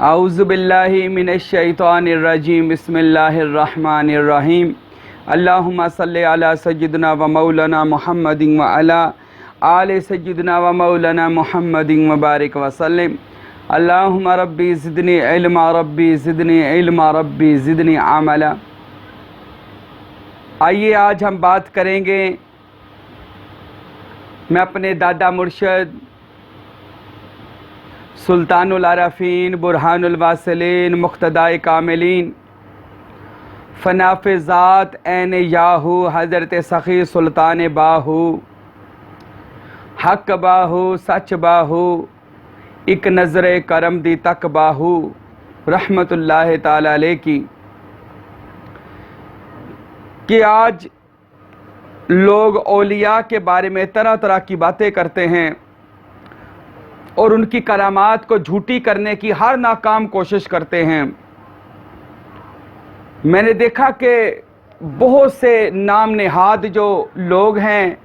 اعوذ باللہ من الشیطان الرجیم بسم اللہ الرحمن الرحیم اللہم صلی علی سیدنا و مولانا محمد و علی آل سیدنا و مولانا محمد وبارک وسلم اللہم ربی زدنی علما ربی زدنی علما ربی زدنی عملا۔ آئیے آج ہم بات کریں گے، میں اپنے دادا مرشد سلطان العارفین برہان الواصلین مقتدائے کاملین فناف ذات عین یاہو حضرت سخی سلطان باہو حق باہو سچ باہو ایک نظر کرم دی تک باہو رحمت اللہ تعالی علیہ کی، کہ آج لوگ اولیاء کے بارے میں طرح طرح کی باتیں کرتے ہیں اور ان کی کرامات کو جھوٹی کرنے کی ہر ناکام کوشش کرتے ہیں۔ میں نے دیکھا کہ بہت سے نام نہاد جو لوگ ہیں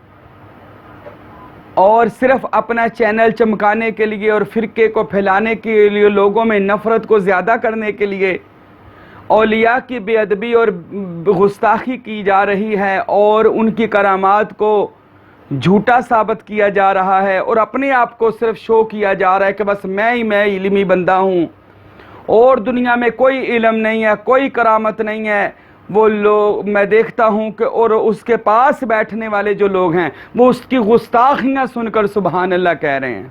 اور صرف اپنا چینل چمکانے کے لیے اور فرقے کو پھیلانے کے لیے، لوگوں میں نفرت کو زیادہ کرنے کے لیے اولیاء کی بے ادبی اور گستاخی کی جا رہی ہے اور ان کی کرامات کو جھوٹا ثابت کیا جا رہا ہے، اور اپنے آپ کو صرف شو کیا جا رہا ہے کہ بس میں علمی بندہ ہوں اور دنیا میں کوئی علم نہیں ہے، کوئی کرامت نہیں ہے۔ وہ لوگ میں دیکھتا ہوں کہ اور اس کے پاس بیٹھنے والے جو لوگ ہیں وہ اس کی گستاخیاں سن کر سبحان اللہ کہہ رہے ہیں۔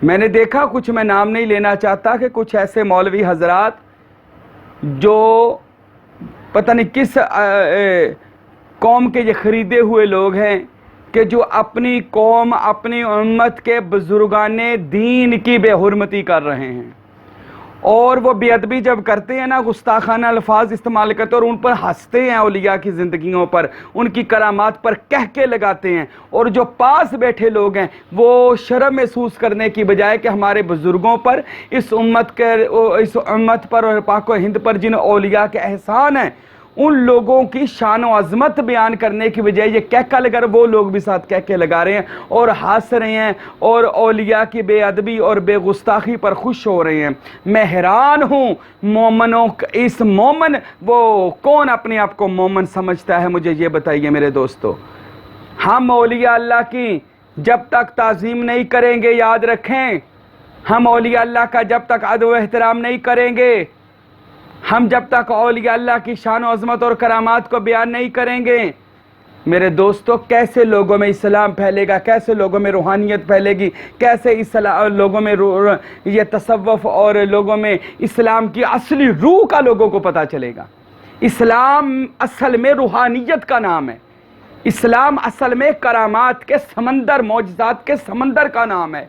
میں نے دیکھا، کچھ میں نام نہیں لینا چاہتا، کہ کچھ ایسے مولوی حضرات جو پتہ نہیں کس قوم کے یہ خریدے ہوئے لوگ ہیں، کہ جو اپنی قوم اپنی امت کے بزرگان دین کی بے حرمتی کر رہے ہیں، اور وہ بے ادبی جب کرتے ہیں نا، گستاخانہ الفاظ استعمال کرتے ہیں اور ان پر ہنستے ہیں، اولیاء کی زندگیوں پر، ان کی کرامات پر کہکے لگاتے ہیں، اور جو پاس بیٹھے لوگ ہیں وہ شرم محسوس کرنے کی بجائے کہ ہمارے بزرگوں پر، اس امت پر اور پاک و ہند پر جن اولیاء کے احسان ہیں، ان لوگوں کی شان و عظمت بیان کرنے کی بجائے یہ کہکا لگا رہے، وہ لوگ بھی ساتھ کہکے لگا رہے ہیں اور ہنس رہے ہیں اور اولیاء کی بے ادبی اور بے گستاخی پر خوش ہو رہے ہیں۔ میں حیران ہوں مومنوں، اس مومن، وہ کون اپنے آپ کو مومن سمجھتا ہے؟ مجھے یہ بتائیے میرے دوستو۔ ہم اولیاء اللہ کی جب تک تعظیم نہیں کریں گے، یاد رکھیں، ہم اولیاء اللہ کا جب تک ادب و احترام نہیں کریں گے، ہم جب تک اولیاء اللہ کی شان و عظمت اور کرامات کو بیان نہیں کریں گے، میرے دوستو، کیسے لوگوں میں اسلام پھیلے گا؟ کیسے لوگوں میں روحانیت پھیلے گی؟ کیسے لوگوں میں یہ تصوف اور لوگوں میں اسلام کی اصلی روح کا لوگوں کو پتہ چلے گا؟ اسلام اصل میں روحانیت کا نام ہے، اسلام اصل میں کرامات کے سمندر، معجزات کے سمندر کا نام ہے۔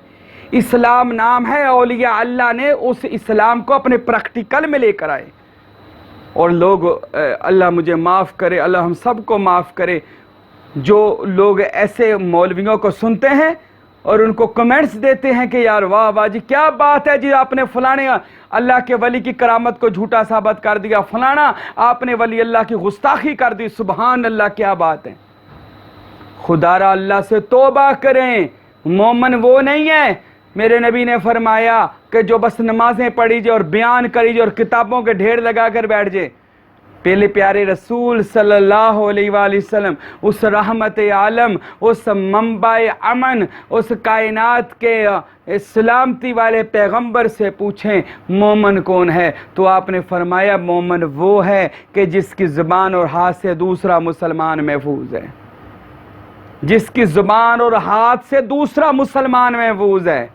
اسلام نام ہے، اولیاء اللہ نے اس اسلام کو اپنے پریکٹیکل میں لے کر آئے، اور لوگ، اللہ مجھے معاف کرے، اللہ ہم سب کو معاف کرے، جو لوگ ایسے مولویوں کو سنتے ہیں اور ان کو کمنٹس دیتے ہیں کہ یار واہ واہ جی، کیا بات ہے جی، آپ نے فلانے اللہ کے ولی کی کرامت کو جھوٹا ثابت کر دیا، فلانا آپ نے ولی اللہ کی گستاخی کر دی، سبحان اللہ، کیا بات ہے۔ خدا را اللہ سے توبہ کریں، مومن وہ نہیں ہے۔ میرے نبی نے فرمایا کہ جو بس نمازیں پڑھی جائے اور بیان کری جائے اور کتابوں کے ڈھیر لگا کر بیٹھ جائے، پہلے پیارے رسول صلی اللہ علیہ وآلہ وسلم، اس رحمت عالم، اس منبع امن، اس کائنات کے سلامتی والے پیغمبر سے پوچھیں مومن کون ہے، تو آپ نے فرمایا مومن وہ ہے کہ جس کی زبان اور ہاتھ سے دوسرا مسلمان محفوظ ہے، جس کی زبان اور ہاتھ سے دوسرا مسلمان محفوظ ہے۔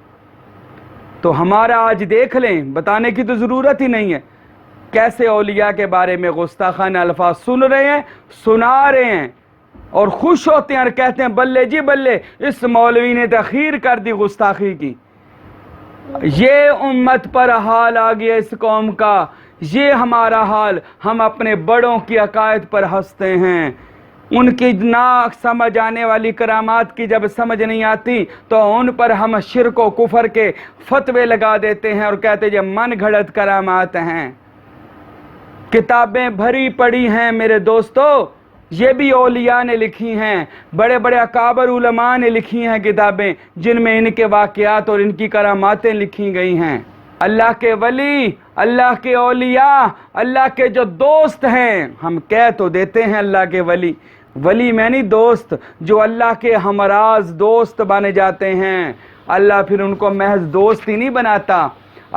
تو ہمارا آج دیکھ لیں، بتانے کی تو ضرورت ہی نہیں ہے، کیسے اولیاء کے بارے میں گستاخانہ الفاظ سن رہے ہیں، سنا رہے ہیں اور خوش ہوتے ہیں اور کہتے ہیں بلے جی بلے، اس مولوی نے تخیر کر دی، گستاخی کی۔ یہ امت پر حال آ گیا اس قوم کا، یہ ہمارا حال۔ ہم اپنے بڑوں کی عقائد پر ہنستے ہیں، ان کی نہ سمجھ آنے والی کرامات کی جب سمجھ نہیں آتی تو ان پر ہم شرک و کفر کے فتوے لگا دیتے ہیں اور کہتے ہیں یہ من گھڑت کرامات ہیں۔ کتابیں بھری پڑی ہیں میرے دوستو، یہ بھی اولیاء نے لکھی ہیں، بڑے بڑے اکابر علماء نے لکھی ہیں کتابیں، جن میں ان کے واقعات اور ان کی کراماتیں لکھی گئی ہیں۔ اللہ کے ولی، اللہ کے اولیاء، اللہ کے جو دوست ہیں، ہم کہہ تو دیتے ہیں اللہ کے ولی، ولی میں نہیں دوست، جو اللہ کے ہمراز دوست بن جاتے ہیں، اللہ پھر ان کو محض دوست ہی نہیں بناتا،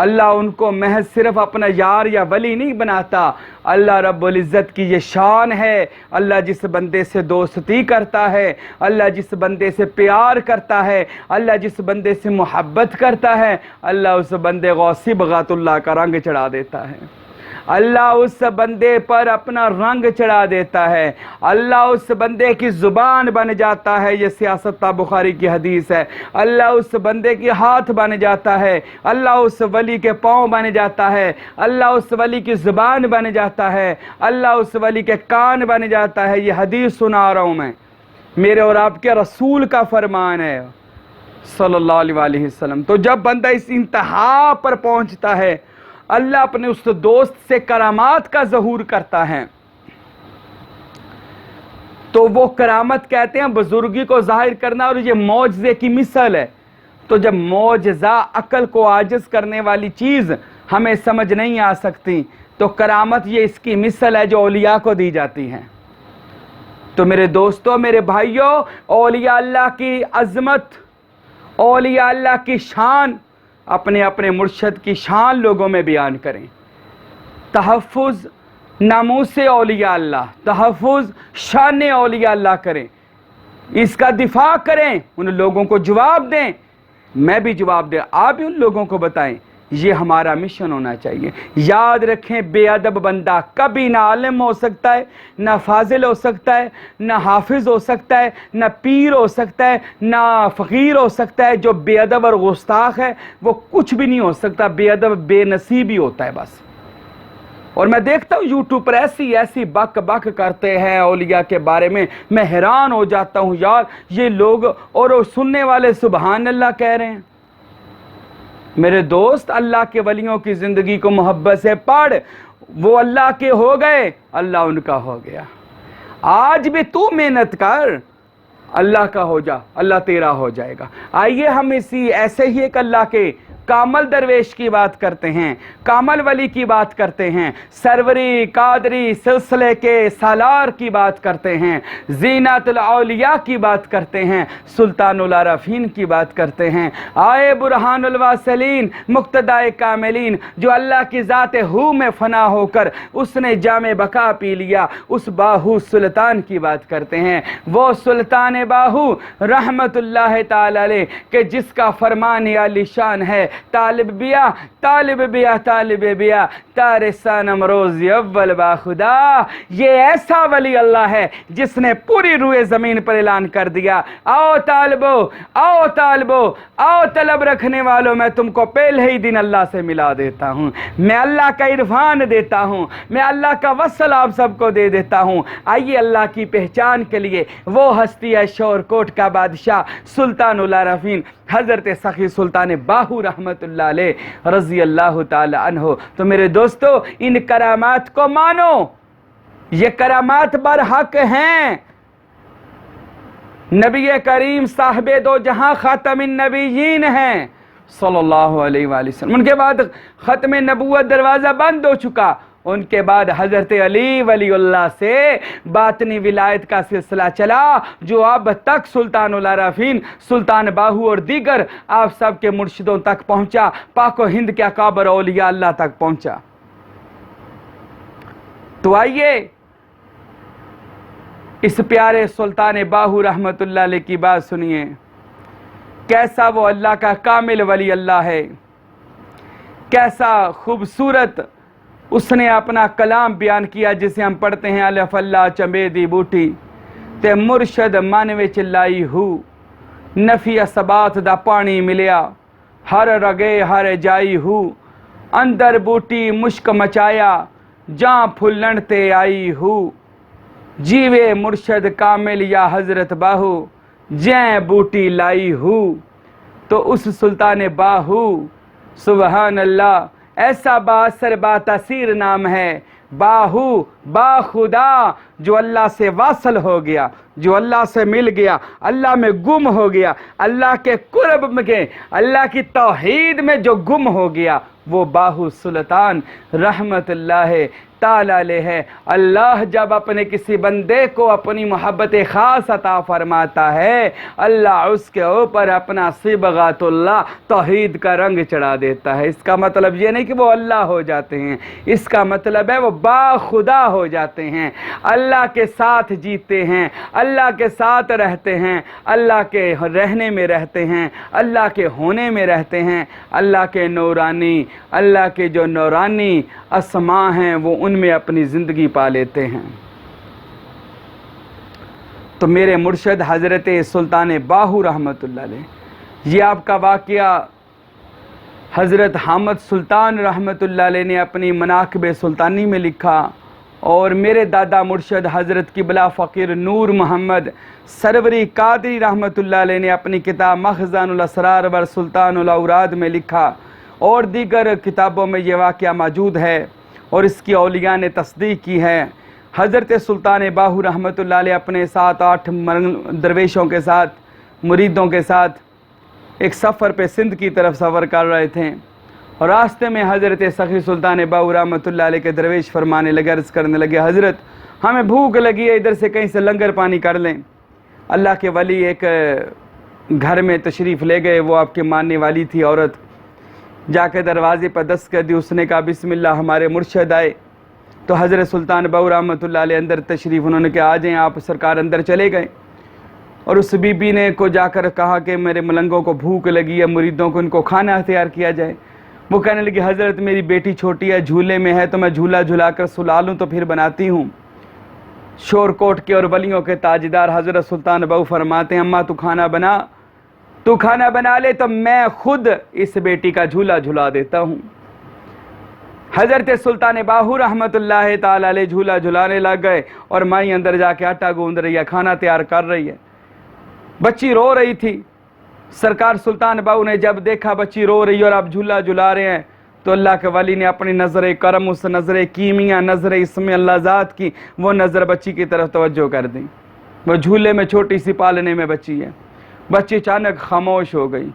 اللہ ان کو محض صرف اپنا یار یا ولی نہیں بناتا، اللہ رب العزت کی یہ شان ہے، اللہ جس بندے سے دوستی کرتا ہے، اللہ جس بندے سے پیار کرتا ہے، اللہ جس بندے سے محبت کرتا ہے، اللہ اس بندے غوثی بغات اللہ کا رنگ چڑھا دیتا ہے، اللہ اس بندے پر اپنا رنگ چڑھا دیتا ہے، اللہ اس بندے کی زبان بن جاتا ہے، یہ سیاست بخاری کی حدیث ہے، اللہ اس بندے کی ہاتھ بن جاتا ہے، اللہ اس ولی کے پاؤں بن جاتا ہے، اللہ اس ولی کی زبان بن جاتا ہے، اللہ اس ولی کے کان بن جاتا ہے۔ یہ حدیث سنا رہا ہوں میں، میرے اور آپ کے رسول کا فرمان ہے صلی اللہ علیہ وآلہ وسلم۔ تو جب بندہ اس انتہا پر پہنچتا ہے، اللہ اپنے اس دوست سے کرامات کا ظہور کرتا ہے، تو وہ کرامت کہتے ہیں بزرگی کو ظاہر کرنا، اور یہ معجزے کی مثال ہے۔ تو جب معجزہ عقل کو عاجز کرنے والی چیز ہمیں سمجھ نہیں آ سکتی، تو کرامت یہ اس کی مثال ہے جو اولیاء کو دی جاتی ہیں۔ تو میرے دوستوں، میرے بھائیوں، اولیاء اللہ کی عظمت، اولیاء اللہ کی شان، اپنے اپنے مرشد کی شان لوگوں میں بیان کریں۔ تحفظ ناموس اولیاء اللہ، تحفظ شان اولیاء اللہ کریں، اس کا دفاع کریں، ان لوگوں کو جواب دیں، میں بھی جواب دیں، آپ بھی ان لوگوں کو بتائیں۔ یہ ہمارا مشن ہونا چاہیے۔ یاد رکھیں، بے ادب بندہ کبھی نہ عالم ہو سکتا ہے، نہ فاضل ہو سکتا ہے، نہ حافظ ہو سکتا ہے، نہ پیر ہو سکتا ہے، نہ فقیر ہو سکتا ہے۔ جو بے ادب اور گستاخ ہے وہ کچھ بھی نہیں ہو سکتا، بے ادب بے نصیب ہی ہوتا ہے بس۔ اور میں دیکھتا ہوں یوٹیوب پر ایسی بک بک کرتے ہیں اولیاء کے بارے میں حیران ہو جاتا ہوں، یار یہ لوگ، اور وہ سننے والے سبحان اللہ کہہ رہے ہیں۔ میرے دوست، اللہ کے ولیوں کی زندگی کو محبت سے پڑھ، وہ اللہ کے ہو گئے، اللہ ان کا ہو گیا۔ آج بھی تو محنت کر، اللہ کا ہو جا، اللہ تیرا ہو جائے گا۔ آئیے ہم ایسے ہی ایک اللہ کے کامل درویش کی بات کرتے ہیں، کامل ولی کی بات کرتے ہیں، سروری قادری سلسلے کے سالار کی بات کرتے ہیں، زینت الاولیاء کی بات کرتے ہیں، سلطان العارفین کی بات کرتے ہیں، آئے برہان الواصلین، مقتدائے کاملین، جو اللہ کی ذات ہو میں فنا ہو کر اس نے جام بقا پی لیا، اس باہو سلطان کی بات کرتے ہیں۔ وہ سلطان باہو رحمت اللہ تعالی علیہ کہ جس کا فرمان عالی شان ہے، طالب بیا طالب بیا طالب بیا تارسان امروز اول با خدا۔ یہ ایسا ولی اللہ ہے جس نے پوری روئے زمین پر اعلان کر دیا، آؤ طالبو، آؤ طالبو، آؤ طلب رکھنے والوں، میں تم کو پہلے ہی دن اللہ سے ملا دیتا ہوں، میں اللہ کا عرفان دیتا ہوں، میں اللہ کا وصل آپ سب کو دے دیتا ہوں۔ آئیے اللہ کی پہچان کے لیے وہ ہستی ہے شور کوٹ کا بادشاہ سلطان العارفین حضرت سخی سلطان باہو رحمت اللہ علیہ رضی اللہ تعالی عنہ۔ تو میرے دوستو، ان کرامات کو مانو، یہ کرامات برحق ہیں۔ نبی کریم صاحب دو جہاں خاتم النبیین ہیں صلی اللہ علیہ وآلہ وسلم، ان کے بعد ختم نبوت دروازہ بند ہو چکا، ان کے بعد حضرت علی ولی اللہ سے باطنی ولایت کا سلسلہ چلا، جو اب تک سلطان العارفین، سلطان باہو اور دیگر آپ سب کے مرشدوں تک پہنچا، پاک و ہند کے اکابر اولیاء اللہ تک پہنچا۔ تو آئیے اس پیارے سلطان باہو رحمت اللہ علیہ کی بات سنیے، کیسا وہ اللہ کا کامل ولی اللہ ہے، کیسا خوبصورت اس نے اپنا کلام بیان کیا جسے ہم پڑھتے ہیں، الف اللہ چمبیدی بوٹی تے مرشد من وچ لائی ہو، نفی اسبات دا پانی ملیا، ہر رگے ہر جائی ہو، اندر بوٹی مشک مچایا، جاں پھلن تے آئی ہو، جیوے مرشد کامل یا حضرت باہو، جیں بوٹی لائی ہو۔ تو اس سلطان باہو، سبحان اللہ، ایسا با اثر با تاثیر نام ہے، باہو، با خدا، جو اللہ سے واصل ہو گیا، جو اللہ سے مل گیا، اللہ میں گم ہو گیا، اللہ کے قرب میں، اللہ کی توحید میں جو گم ہو گیا، وہ باہو سلطان رحمتullah تعالی علیہ ہے۔ اللہ جب اپنے کسی بندے کو اپنی محبت خاص عطا فرماتا ہے، اللہ اس کے اوپر اپنا صبغات اللہ توحید کا رنگ چڑھا دیتا ہے۔ اس کا مطلب یہ نہیں کہ وہ اللہ ہو جاتے ہیں، اس کا مطلب ہے وہ با خدا ہو جاتے ہیں، اللہ کے ساتھ جیتے ہیں، اللہ کے ساتھ رہتے ہیں، اللہ کے رہنے میں رہتے ہیں، اللہ کے ہونے میں رہتے ہیں، اللہ کے نورانی، اللہ کے جو نورانی اسماء ہیں وہ ان میں اپنی زندگی پا لیتے ہیں۔ تو میرے مرشد حضرت سلطان باہو رحمتullah علیہ، یہ آپ کا واقعہ حضرت حامد سلطان رحمتullah علیہ نے اپنی مناقب سلطانی میں لکھا، اور میرے دادا مرشد حضرت قبلہ فقیر نور محمد سروری قادری رحمتullah علیہ نے اپنی کتاب مخزن الاسرار ور سلطان الاوراد میں لکھا، اور دیگر کتابوں میں یہ واقعہ موجود ہے، اور اس کی اولیاء نے تصدیق کی ہے۔ حضرت سلطان باہو رحمتullah علیہ اپنے 7-8 درویشوں کے ساتھ، مریدوں کے ساتھ ایک سفر پہ سندھ کی طرف سفر کر رہے تھے، اور راستے میں حضرت سخی سلطان باہو رحمتullah علیہ کے درویش فرمانے لگے، عرض کرنے لگے، حضرت ہمیں بھوک لگی ہے، ادھر سے کہیں سے لنگر پانی کر لیں۔ اللہ کے ولی ایک گھر میں تشریف لے گئے، وہ آپ کے ماننے والی تھی عورت، جا کے دروازے پر دست کر دی، اس نے کہا بسم اللہ، ہمارے مرشد آئے۔ تو حضرت سلطان باہو رحمتullah علیہ اندر تشریف، انہوں نے کہا آ جائیں آپ، سرکار اندر چلے گئے، اور اس بی بی نے کو جا کر کہا کہ میرے ملنگوں کو بھوک لگی ہے، مریدوں کو ان کو کھانا تیار کیا جائے۔ وہ کہنے لگی حضرت میری بیٹی چھوٹی ہے، جھولے میں ہے، تو میں جھولا جھلا کر سلا لوں تو پھر بناتی ہوں۔ شور کوٹ کے اور ولیوں کے تاجدار حضرت سلطان باہو فرماتے ہیں اماں تو کھانا بنا لے تو میں خود اس بیٹی کا جھولا جھلا دیتا ہوں۔ حضرت سلطان باہو رحمتullah تعالی علیہ جھولا جھلانے لگ گئے، اور مائی اندر جا کے آٹا گوندھ رہی ہے، کھانا تیار کر رہی ہے، بچی رو رہی تھی۔ سرکار سلطان باہو نے جب دیکھا بچی رو رہی اور آپ جھولا جھلا رہے ہیں، تو اللہ کے ولی نے اپنی نظر کرم، اس نظر کیمیا، نظر اسم اللہ ذات کی، وہ نظر بچی کی طرف توجہ کر دی۔ وہ جھولے میں چھوٹی سی پالنے میں بچی ہے، بچی اچانک خاموش ہو گئی،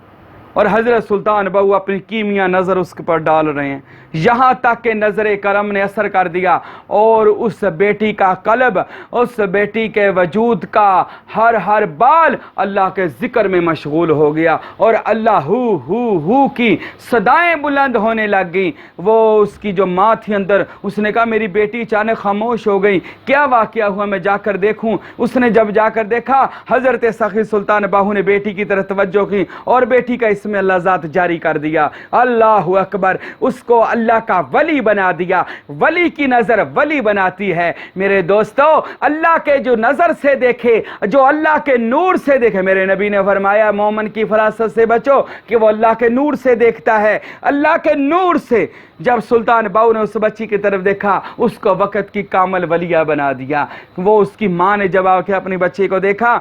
اور حضرت سلطان باہو اپنی کیمیا نظر اس پر ڈال رہے ہیں، یہاں تک کہ نظر کرم نے اثر کر دیا، اور اس بیٹی کا قلب، اس بیٹی کے وجود کا ہر بال اللہ کے ذکر میں مشغول ہو گیا، اور اللہ ہو کی صدائیں بلند ہونے لگ گئی۔ وہ اس کی جو ماں تھی اندر، اس نے کہا میری بیٹی اچانک خاموش ہو گئی، کیا واقعہ ہوا، میں جا کر دیکھوں۔ اس نے جب جا کر دیکھا، حضرت سخی سلطان باہو نے بیٹی کی طرف توجہ کی، اور بیٹی کا اسم اللہ ذات جاری کر دیا، اللہ اکبر، اس کو اللہ کا ولی بنا دیا۔ ولی کی نظر ولی بناتی ہے۔ میرے دوستو، اللہ کے جو نظر سے دیکھے، جو اللہ کے نور سے دیکھے، میرے نبی نے فرمایا مومن کی فراست سے بچو کہ وہ اللہ کے نور سے دیکھتا ہے، اللہ کے نور سے۔ جب سلطان باہو نے اس بچی کی طرف دیکھا، اس کو وقت کی کامل ولیہ بنا دیا۔ وہ اس کی ماں نے جب آ کے اپنی بچی کو دیکھا،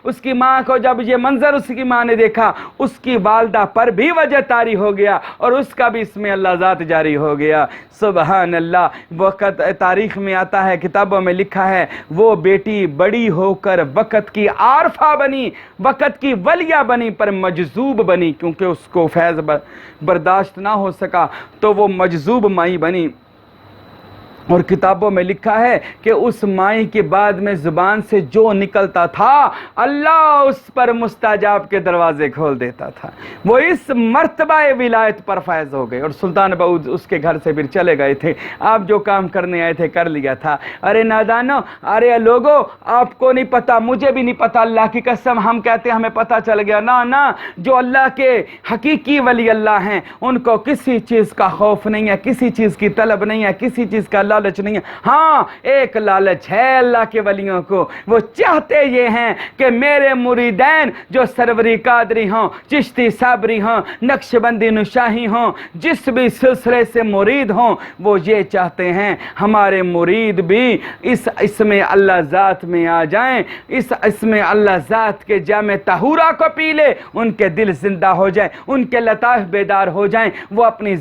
اس کی ماں کو جب یہ منظر اس کی ماں نے دیکھا، اس کی والدہ پر بھی وجہ طاری ہو گیا، اور اس کا بھی اسم اللہ ذات جاری ہو گیا۔ سبحان اللہ۔ وقت تاریخ میں آتا ہے، کتابوں میں لکھا ہے، وہ بیٹی بڑی ہو کر وقت کی عارفہ بنی، وقت کی ولیہ بنی، پر مجذوب بنی، کیونکہ اس کو فیض برداشت نہ ہو سکا تو وہ مجذوب مائی بنی۔ اور کتابوں میں لکھا ہے کہ اس مائی کے بعد میں زبان سے جو نکلتا تھا، اللہ اس پر مستجاب کے دروازے کھول دیتا تھا۔ وہ اس مرتبہ ولایت پر فائز ہو گئے، اور سلطان باہو اس کے گھر سے پھر چلے گئے تھے۔ آپ جو کام کرنے آئے تھے کر لیا تھا۔ ارے نادانو، ارے لوگو، آپ کو نہیں پتا، مجھے بھی نہیں پتا، اللہ کی قسم ہم کہتے ہیں ہمیں پتا چل گیا، نہ، جو اللہ کے حقیقی ولی اللہ ہیں ان کو کسی چیز کا خوف نہیں ہے، کسی چیز کی طلب نہیں ہے، کسی چیز کا لالچ نہیں ہے۔ ہاں، ایک لالچ ہے اللہ کے ولیوں کو، وہ چاہتے یہ ہیں کہ میرے مریدین جو سروری قادری ہوں، چشتی صابری ہوں، نقشبندی نشاہی ہوں، جس بھی سلسلے سے مرید ہوں، وہ یہ چاہتے ہیں ہمارے مرید بھی اس اسم اللہ ذات میں آ جائیں، اس اسم اللہ ذات کے جام طہورہ کو پی لے، ان کے دل زندہ ہو جائیں، ان کے لطائف بیدار ہو جائیں، وہ اپنی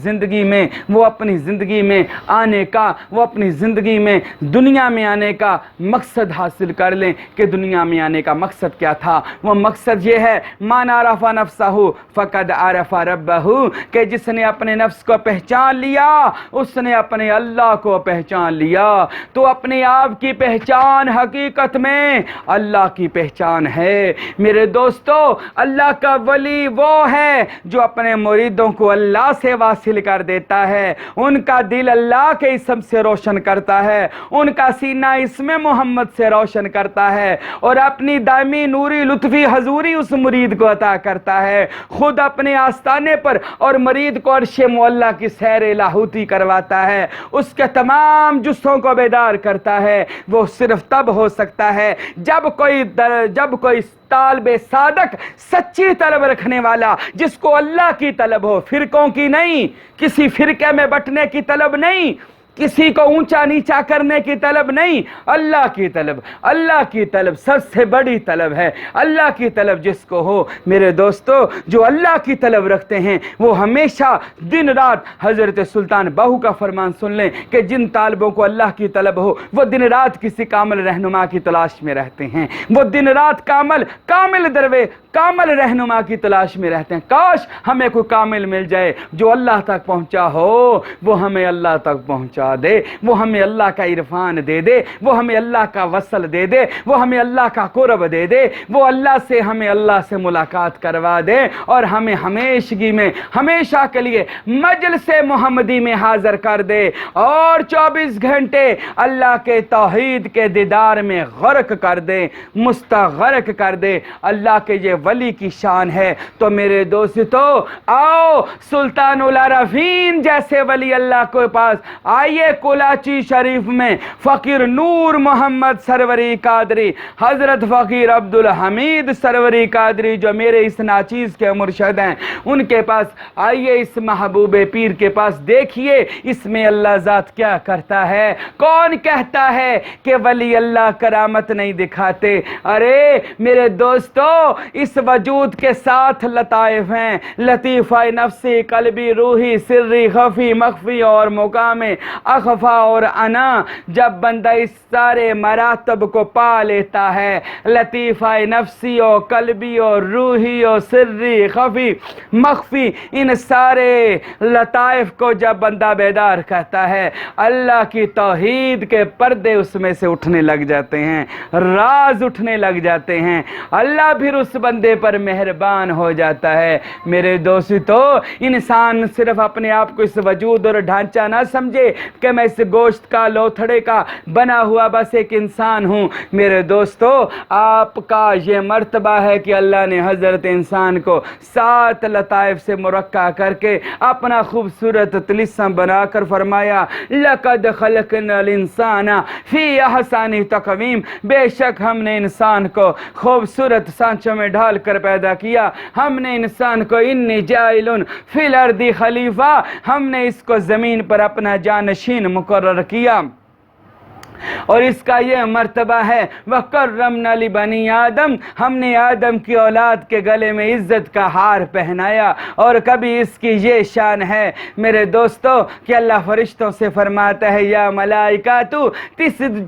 زندگی میں آنے کا، وہ اپنی زندگی میں دنیا میں آنے کا مقصد حاصل کر لیں کہ دنیا میں آنے کا مقصد کیا تھا۔ وہ مقصد یہ ہے من عرف نفسہ فقد عرف ربہ، کہ جس نے اپنے نفس کو پہچان لیا اس نے اپنے اللہ کو پہچان لیا۔ تو اپنے آپ کی پہچان حقیقت میں اللہ کی پہچان ہے۔ میرے دوستو، اللہ کا ولی وہ ہے جو اپنے مریدوں کو اللہ سے واصل کر دیتا ہے، ان کا دل اللہ کے اسم سے روشن کرتا ہے، ان کا سینہ اسم محمد سے روشن کرتا ہے، اور اپنی دائمی نوری لطفی حضوری اس مرید کو عطا کرتا ہے، خود اپنے آستانے پر اور مرید کو عرش معلیٰ کی سیر لاہوتی کرواتا ہے، اس کے تمام جثوں کو بیدار کرتا ہے۔ وہ صرف تب ہو سکتا ہے جب کوئی طالب صادق، سچی طلب رکھنے والا، جس کو اللہ کی طلب ہو، فرقوں کی نہیں، کسی فرقے میں بٹنے کی طلب نہیں، کسی کو اونچا نیچا کرنے کی طلب نہیں، اللہ کی طلب۔ اللہ کی طلب سب سے بڑی طلب ہے۔ اللہ کی طلب جس کو ہو، میرے دوستو، جو اللہ کی طلب رکھتے ہیں وہ ہمیشہ دن رات، حضرت سلطان باہو کا فرمان سن لیں کہ جن طالبوں کو اللہ کی طلب ہو وہ دن رات کسی کامل رہنما کی تلاش میں رہتے ہیں، وہ دن رات کامل رہنما کی تلاش میں رہتے ہیں۔ کاش ہمیں کوئی کامل مل جائے جو اللہ تک پہنچا ہو، وہ ہمیں اللہ تک پہنچا دے، وہ ہمیں اللہ کا عرفان دے دے، وہ ہمیں اللہ کا وصل دے دے، وہ ہمیں اللہ کا قرب دے دے، وہ ہمیں اللہ سے ملاقات کروا دے، اور ہمیں ہمیشگی میں، ہمیشہ کے لیے مجلس محمدی میں حاضر کر دے، اور 24 گھنٹے اللہ کے توحید کے دیدار میں غرق کر دے، مستغرق کر دے۔ اللہ کے یہ ولی کی شان ہے۔ تو میرے دوستو، آؤ سلطان العارفین جیسے ولی اللہ کے پاس آئیے۔ کلاچی شریف میں فقیر نور محمد سروری قادری، حضرت فقیر عبدالحمید سروری قادری جو میرے اس ناچیز کے مرشد ہیں، ان کے پاس آئیے، اس محبوب پیر کے پاس دیکھیے اس میں اللہ ذات کیا کرتا ہے۔ کون کہتا ہے کہ ولی اللہ کرامت نہیں دکھاتے؟ ارے میرے دوستو، اس وجود کے ساتھ لطائف ہیں، لطیفہ نفسی، قلبی، روحی، سری، خفی، مخفی اور مقام اخفا اور انا۔ جب بندہ اس سارے مراتب کو پا لیتا ہے، لطیفہ نفسی اور قلبی اور روحی اور سری، خفی، مخفی، ان سارے لطائف کو جب بندہ بیدار کرتا ہے، اللہ کی توحید کے پردے اس میں سے اٹھنے لگ جاتے ہیں، راز اٹھنے لگ جاتے ہیں، اللہ پھر اس بندے پر مہربان ہو جاتا ہے۔ میرے دوستو، انسان صرف اپنے آپ کو اس وجود اور ڈھانچہ نہ سمجھے کہ میں اس گوشت کا، لوتھڑے کا بنا ہوا بس ایک انسان ہوں۔ میرے دوستو، آپ کا یہ مرتبہ ہے کہ اللہ نے حضرت انسان کو 7 لطائف سے مرکع کر کے اپنا خوبصورت طلسم بنا کر فرمایا، لَقَدْ خَلَقْنَا الْإِنسَانَ فِي أَحْسَنِ تَقْوِيمٍ، بے شک ہم نے انسان کو خوبصورت سانچوں میں ڈھال کر پیدا کیا۔ ہم نے انسان کو انی جاعل فی الارض خلیفہ، ہم نے اس کو زمین پر اپنا جانشین مقرر کیا، اور اس کا یہ مرتبہ ہے وَكَرَّمْنَا لِبَنِي آدم، ہم نے آدم کی اولاد کے گلے میں عزت کا ہار پہنایا۔ اور کبھی اس کی یہ شان ہے میرے دوستو کہ اللہ فرشتوں سے فرماتا ہے، یا ملائکاتو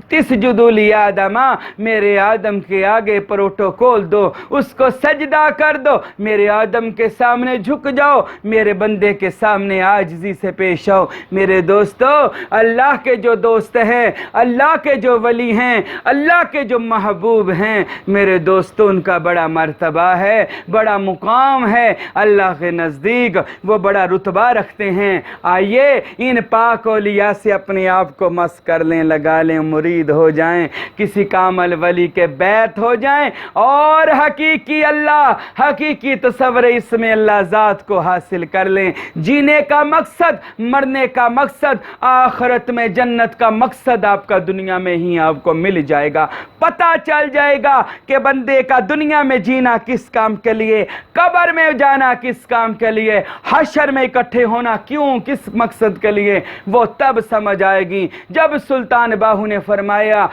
تسجدوا لآدم، میرے آدم کے آگے پروٹوکول دو، اس کو سجدہ کر دو، میرے آدم کے سامنے جھک جاؤ، میرے بندے کے سامنے عاجزی سے پیش آؤ۔ میرے دوستو، اللہ کے جو دوست ہیں، اللہ کے جو ولی ہیں، اللہ کے جو محبوب ہیں، میرے دوستو، ان کا بڑا مرتبہ ہے، بڑا مقام ہے اللہ کے نزدیک، وہ بڑا رتبہ رکھتے ہیں۔ آئیے ان پاک اولیاء سے اپنے آپ کو مس کر لیں، لگا لیں، مرید ہو جائیں، کسی کامل ولی کے بیعت ہو جائیں، اور حقیقی اللہ، حقیقی تصور اس میں اللہ ذات کو حاصل کر لیں۔ جینے کا مقصد، مرنے کا مقصد، آخرت میں جنت کا مقصد آپ کا دنیا میں ہی آپ کو مل جائے گا. پتہ چل جائے گا کہ بندے کا دنیا میں جینا کس کام کے لیے, قبر میں جانا کس کام کے لیے, حشر میں اکٹھے ہونا کیوں, کس مقصد کے لیے. وہ تب سمجھ آئے گی جب سلطان باہو نے فرمایا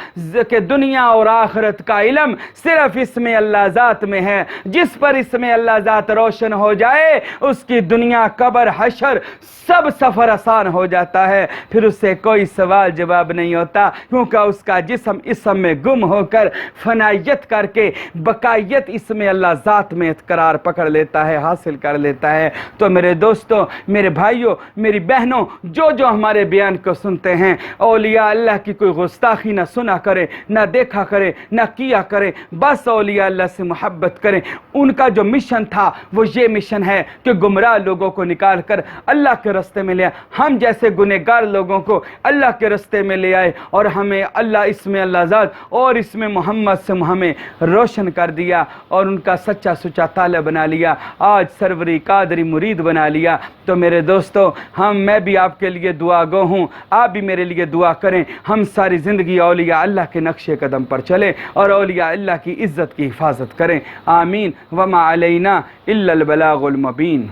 کہ دنیا اور آخرت کا علم صرف اسم اللہ ذات میں ہے. جس پر اسم اللہ ذات روشن ہو جائے اس کی دنیا, قبر, حشر سب سفر آسان ہو جاتا ہے. پھر اس سے کوئی سوال جواب نہیں ہوتا, کیونکہ اس کا جسم اسم میں گم ہو کر فنائیت کر کے بقائیت اسم اللہ ذات میں قرار پکڑ لیتا ہے, حاصل کر لیتا ہے. تو میرے دوستوں, میرے بھائیوں, میری بہنوں, جو ہمارے بیان کو سنتے ہیں, اولیاء اللہ کی کوئی گستاخی نہ سنا کرے, نہ دیکھا کرے, نہ کیا کرے. بس اولیاء اللہ سے محبت کریں. ان کا جو مشن تھا وہ یہ مشن ہے کہ گمراہ لوگوں کو نکال کر اللہ کے راستے میں لے آئے. ہم جیسے گنہگار لوگوں کو اللہ کے راستے میں لے آئے اور ہمیں اللہ اسم اللہ ذات اور اسم محمد سے ہمیں روشن کر دیا اور ان کا سچا سچا طالب بنا لیا, آج سروری قادری مرید بنا لیا. تو میرے دوستو, میں بھی آپ کے لیے دعا گو ہوں, آپ بھی میرے لیے دعا کریں. ہم ساری زندگی اولیاء اللہ کے نقش قدم پر چلیں اور اولیاء اللہ کی عزت کی حفاظت کریں. آمین. وما علینا الا البلاغ المبین.